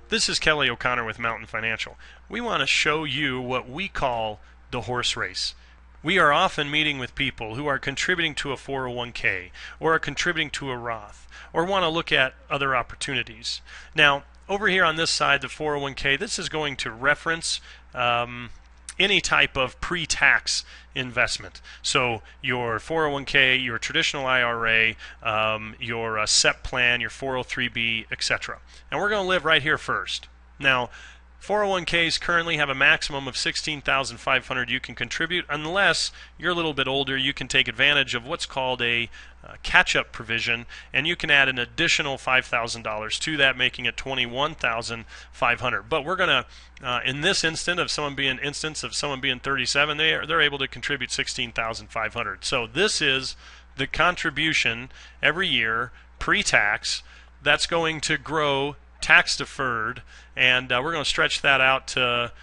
This is Kelly O'Connor with Mountain Financial. We want to show you what we call the horse race. We are often meeting with people who are contributing to a 401k or are contributing to a Roth or want to look at other opportunities. Now, over here on this side, the 401k, this is going to reference any type of pre-tax investment. So your 401k, your traditional IRA, your SEP plan, your 403b, etc. And we're going to live right here first. Now, 401ks currently have a maximum of $16,500 you can contribute. Unless you're a little bit older, you can take advantage of what's called a catch-up provision, and you can add an additional $5,000 to that, making it $21,500. But we're going to, in this instance of someone being 37, they're able to contribute $16,500. So this is the contribution every year pre-tax that's going to grow tax deferred, and we're going to stretch that out to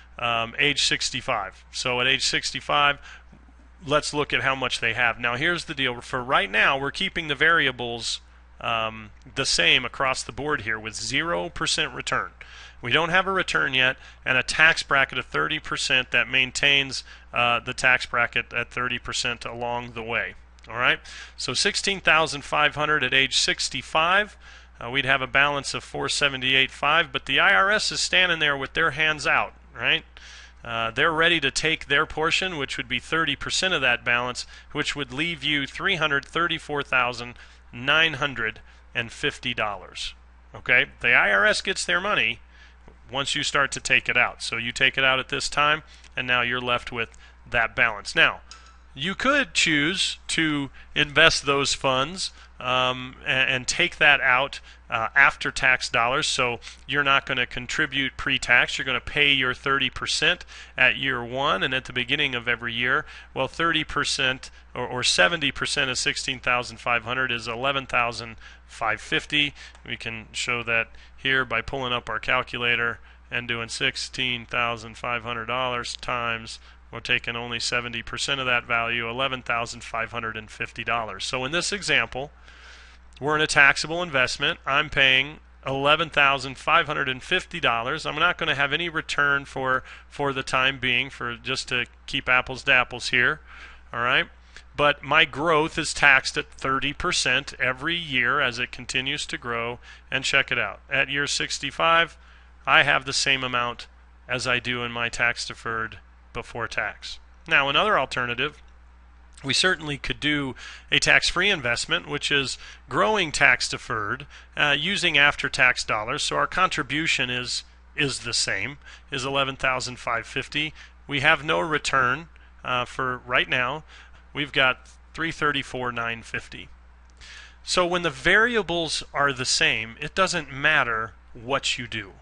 age 65. So at age 65, let's look at how much they have. Now here's the deal. For right now, we're keeping the variables the same across the board here with 0% return. We don't have a return yet, and a tax bracket of 30% that maintains the tax bracket at 30% along the way. All right. So $16,500 at age 65. We'd have a balance of $478,500, but the IRS is standing there with their hands out, right? They're ready to take their portion, which would be 30% of that balance, which would leave you $334,950. Okay? The IRS gets their money once you start to take it out. So you take it out at this time, and now you're left with that balance. Now, you could choose to invest those funds and take that out after tax dollars, so you're not going to contribute pre-tax. You're going to pay your 30% at year one and at the beginning of every year. Well, 30% or 70% of $16,500 is $11,550. We can show that here by pulling up our calculator and doing $16,500 times. We're taking only 70% of that value, $11,550. So in this example, we're in a taxable investment. I'm paying $11,550. I'm not going to have any return for the time being, for just to keep apples to apples here. All right? But my growth is taxed at 30% every year as it continues to grow. And check it out. At year 65, I have the same amount as I do in my tax deferred before tax. Now, another alternative, we certainly could do a tax-free investment, which is growing tax deferred using after-tax dollars. So our contribution is the same, is $11,550. We have no return for right now. We've got $334,950. So when the variables are the same, it doesn't matter what you do.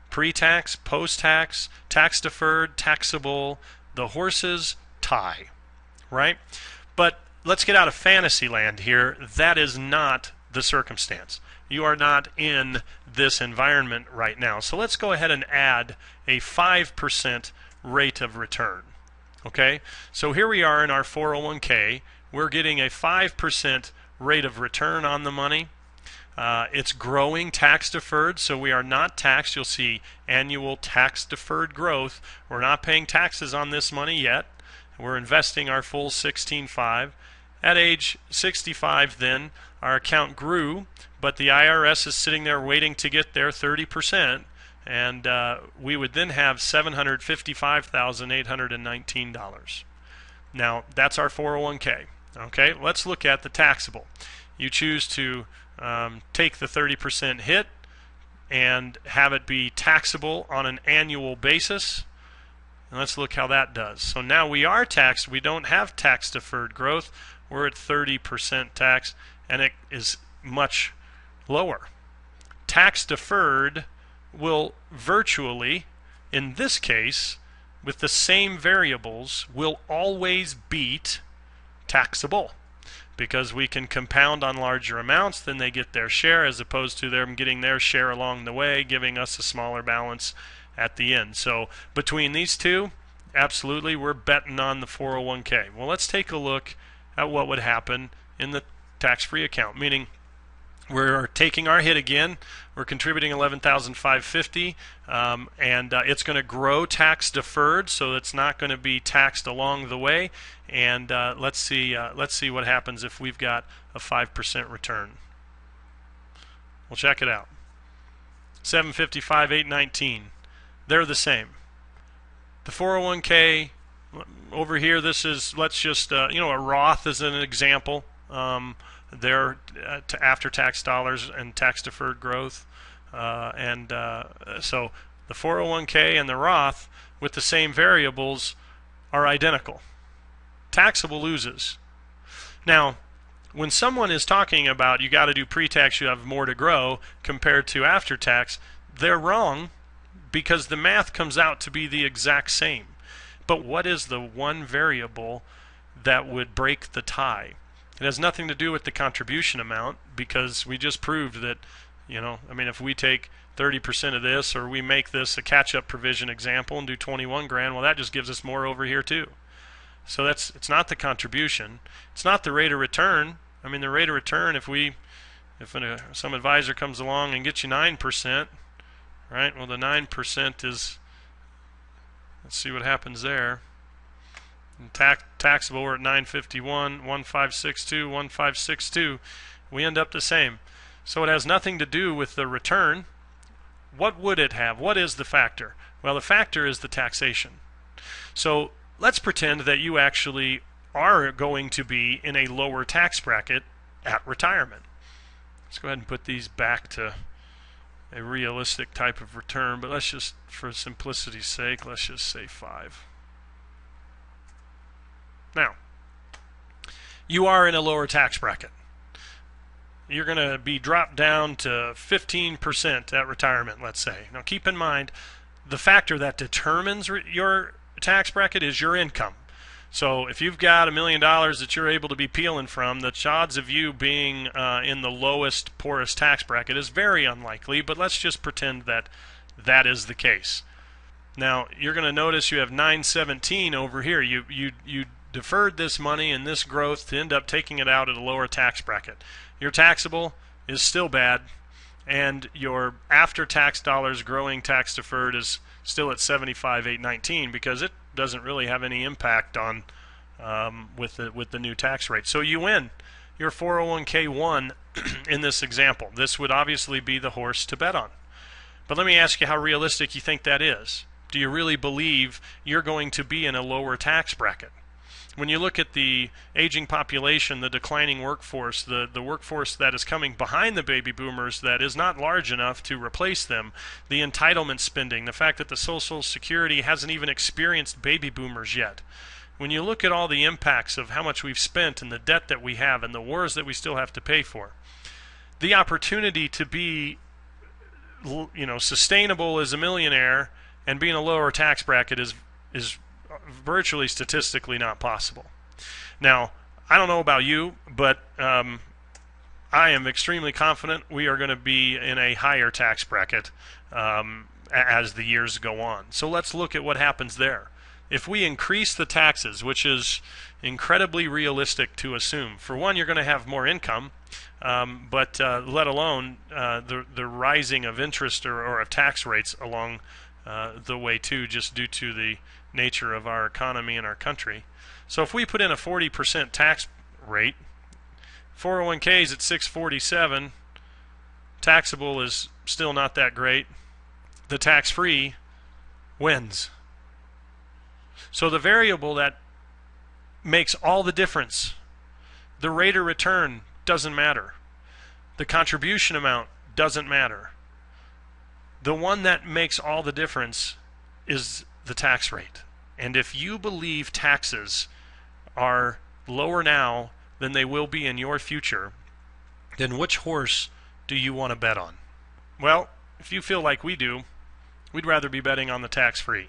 Pre-tax, post-tax, tax deferred, taxable, the horses tie, right? But let's get out of fantasy land here. That is not the circumstance. You are not in this environment right now. So let's go ahead and add a 5% rate of return. Okay? So here we are in our 401k. We're getting a 5% rate of return on the money. It's growing tax deferred, so we are not taxed. You'll see annual tax deferred growth. We're not paying taxes on this money yet. We're investing our full $16,500. At age 65 then, our account grew, but the IRS is sitting there waiting to get their 30%, and we would then have $755,819. Now, that's our 401k. Okay, let's look at the taxable. You choose to take the 30% hit and have it be taxable on an annual basis. And let's look how that does. So now we are taxed. We don't have tax deferred growth. We're at 30% tax, and it is much lower. Tax deferred will virtually, in this case, with the same variables, will always beat taxable, because we can compound on larger amounts, then they get their share, as opposed to them getting their share along the way, giving us a smaller balance at the end. So between these two, absolutely, we're betting on the 401k. Well, let's take a look at what would happen in the tax-free account, meaning We're taking our hit again. We're contributing $11,550, and it's going to grow tax deferred, so it's not going to be taxed along the way. And let's see what happens if we've got a 5% return. We'll check it out. 755, 819. They're the same. The 401k over here. This is, let's just a Roth is an example. Their after-tax dollars and tax-deferred growth, so the 401k and the Roth with the same variables are identical. Taxable loses. Now, when someone is talking about you got to do pre-tax, you have more to grow compared to after-tax, they're wrong because the math comes out to be the exact same. But what is the one variable that would break the tie? It has nothing to do with the contribution amount, because we just proved that, if we take 30% of this, or we make this a catch-up provision example and do 21 grand, well, that just gives us more over here too. So it's not the contribution. It's not the rate of return. The rate of return, if some advisor comes along and gets you 9%, right? Well, the 9% is, let's see what happens there. And taxable, we're at 951, 1562, 1562. We end up the same. So it has nothing to do with the return. What would it have? What is the factor? Well, the factor is the taxation. So let's pretend that you actually are going to be in a lower tax bracket at retirement. Let's go ahead and put these back to a realistic type of return, but let's just, for simplicity's sake, let's just say 5. Now, you are in a lower tax bracket. You're going to be dropped down to 15% at retirement, let's say. Now, keep in mind, the factor that determines your tax bracket is your income. So if you've got $1 million that you're able to be peeling from, the odds of you being in the lowest, poorest tax bracket is very unlikely, but let's just pretend that that is the case. Now, you're going to notice you have 917 over here. You deferred this money and this growth to end up taking it out at a lower tax bracket. Your taxable is still bad, and your after-tax dollars growing tax deferred is still at 75,819 because it doesn't really have any impact on with the new tax rate. So you win. Your 401k won in this example. This would obviously be the horse to bet on. But let me ask you how realistic you think that is. Do you really believe you're going to be in a lower tax bracket? When you look at the aging population, the declining workforce, the workforce that is coming behind the baby boomers that is not large enough to replace them, the entitlement spending, the fact that the Social Security hasn't even experienced baby boomers yet. When you look at all the impacts of how much we've spent and the debt that we have and the wars that we still have to pay for, the opportunity to be sustainable as a millionaire and be in a lower tax bracket is virtually statistically not possible. Now, I don't know about you, but I am extremely confident we are going to be in a higher tax bracket as the years go on. So let's look at what happens there. If we increase the taxes, which is incredibly realistic to assume, for one, you're going to have more income, but let alone the rising of interest or of tax rates along the way too, just due to the nature of our economy and our country. So if we put in a 40% tax rate, 401k is at 647, taxable is still not that great, the tax-free wins. So the variable that makes all the difference, the rate of return doesn't matter. The contribution amount doesn't matter. The one that makes all the difference is the tax rate. And if you believe taxes are lower now than they will be in your future, then which horse do you want to bet on? Well, if you feel like we do, we'd rather be betting on the tax-free.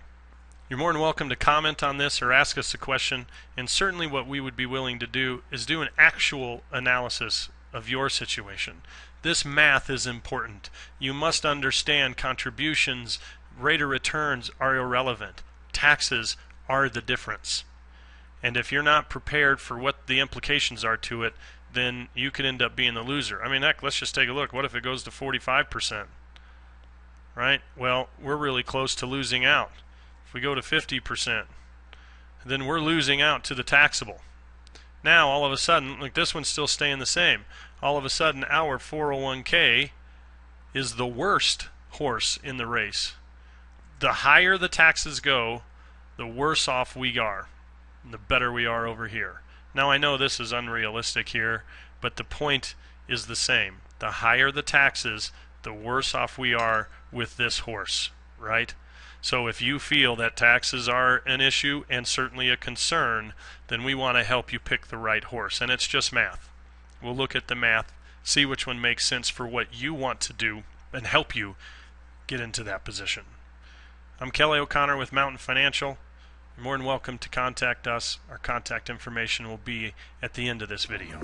You're more than welcome to comment on this or ask us a question, and certainly what we would be willing to do is do an actual analysis of your situation. This math is important. You must understand contributions, rate of returns are irrelevant. Taxes are the difference. And if you're not prepared for what the implications are to it, then you could end up being the loser. I mean, heck, let's just take a look. What if it goes to 45%? Right? Well, we're really close to losing out. If we go to 50%, then we're losing out to the taxable. Now, all of a sudden, like this one's still staying the same. All of a sudden, our 401k is the worst horse in the race. The higher the taxes go, the worse off we are, and the better we are over here. Now, I know this is unrealistic here, but the point is the same. The higher the taxes, the worse off we are with this horse, right? So if you feel that taxes are an issue and certainly a concern, then we want to help you pick the right horse. And it's just math. We'll look at the math, see which one makes sense for what you want to do, and help you get into that position. I'm Kelly O'Connor with Mountain Financial. You're more than welcome to contact us. Our contact information will be at the end of this video.